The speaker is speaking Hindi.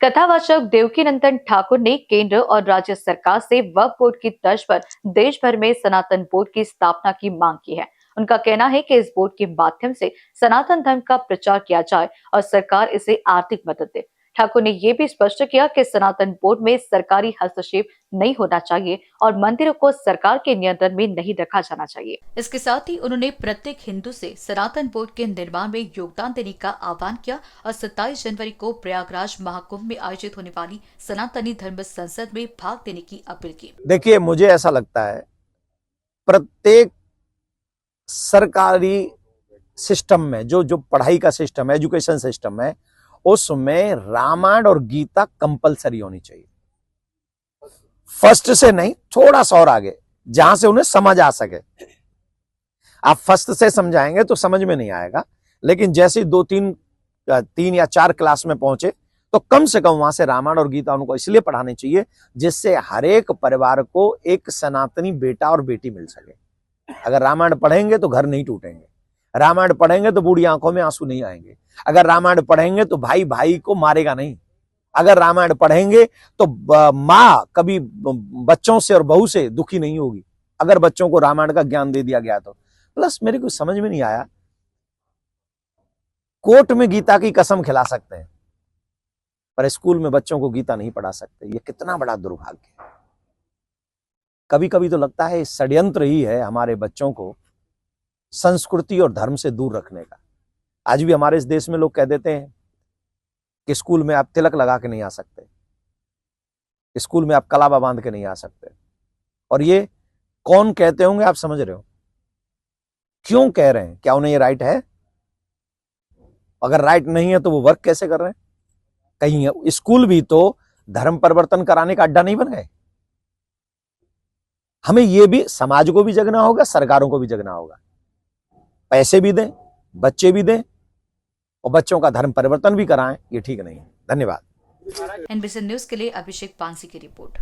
कथावाचक देवकीनंदन ठाकुर ने केंद्र और राज्य सरकार से वक्फ बोर्ड की तर्ज पर देश भर में सनातन बोर्ड की स्थापना की मांग की है। उनका कहना है कि इस बोर्ड के माध्यम से सनातन धर्म का प्रचार किया जाए और सरकार इसे आर्थिक मदद दे। ठाकुर ने यह भी स्पष्ट किया कि सनातन बोर्ड में सरकारी हस्तक्षेप नहीं होना चाहिए और मंदिरों को सरकार के नियंत्रण में नहीं रखा जाना चाहिए। इसके साथ ही उन्होंने प्रत्येक हिंदू से सनातन बोर्ड के निर्माण में योगदान देने का आह्वान किया और 27 जनवरी को प्रयागराज महाकुंभ में आयोजित होने वाली सनातनी धर्म संसद में भाग लेने की अपील की। देखिए, मुझे ऐसा लगता है प्रत्येक सरकारी सिस्टम में जो पढ़ाई का सिस्टम है, एजुकेशन सिस्टम है, उसमें रामायण और गीता कंपलसरी होनी चाहिए। फर्स्ट से नहीं, थोड़ा सा और आगे, जहां से उन्हें समझ आ सके। आप फर्स्ट से समझाएंगे तो समझ में नहीं आएगा, लेकिन जैसे 2-3 या 4 क्लास में पहुंचे तो कम से कम वहां से रामायण और गीता उनको इसलिए पढ़ाने चाहिए जिससे हर एक परिवार को एक सनातनी बेटा और बेटी मिल सके। अगर रामायण पढ़ेंगे तो घर नहीं टूटेंगे, रामायण पढ़ेंगे तो बूढ़ी आंखों में आंसू नहीं आएंगे, अगर रामायण पढ़ेंगे तो भाई भाई को मारेगा नहीं, अगर रामायण पढ़ेंगे तो माँ कभी बच्चों से और बहू से दुखी नहीं होगी, अगर बच्चों को रामायण का ज्ञान दे दिया गया तो। प्लस मेरे को समझ में नहीं आया, कोर्ट में गीता की कसम खिला सकते हैं पर स्कूल में बच्चों को गीता नहीं पढ़ा सकते। ये कितना बड़ा दुर्भाग्य है। कभी कभी तो लगता है षड्यंत्र ही है हमारे बच्चों को संस्कृति और धर्म से दूर रखने का। आज भी हमारे इस देश में लोग कह देते हैं कि स्कूल में आप तिलक लगा के नहीं आ सकते, स्कूल में आप कलावा बांध के नहीं आ सकते। और ये कौन कहते होंगे, आप समझ रहे हो क्यों कह रहे हैं? क्या उन्हें ये राइट है? अगर राइट नहीं है तो वो वर्क कैसे कर रहे हैं? कहीं स्कूल भी तो धर्म परिवर्तन कराने का अड्डा नहीं बन गए। हमें ये भी, समाज को भी जगना होगा, सरकारों को भी जगना होगा। पैसे भी दें, बच्चे भी दें और बच्चों का धर्म परिवर्तन भी कराएं, ये ठीक नहीं है। धन्यवाद। NBC न्यूज के लिए अभिषेक पांसी की रिपोर्ट।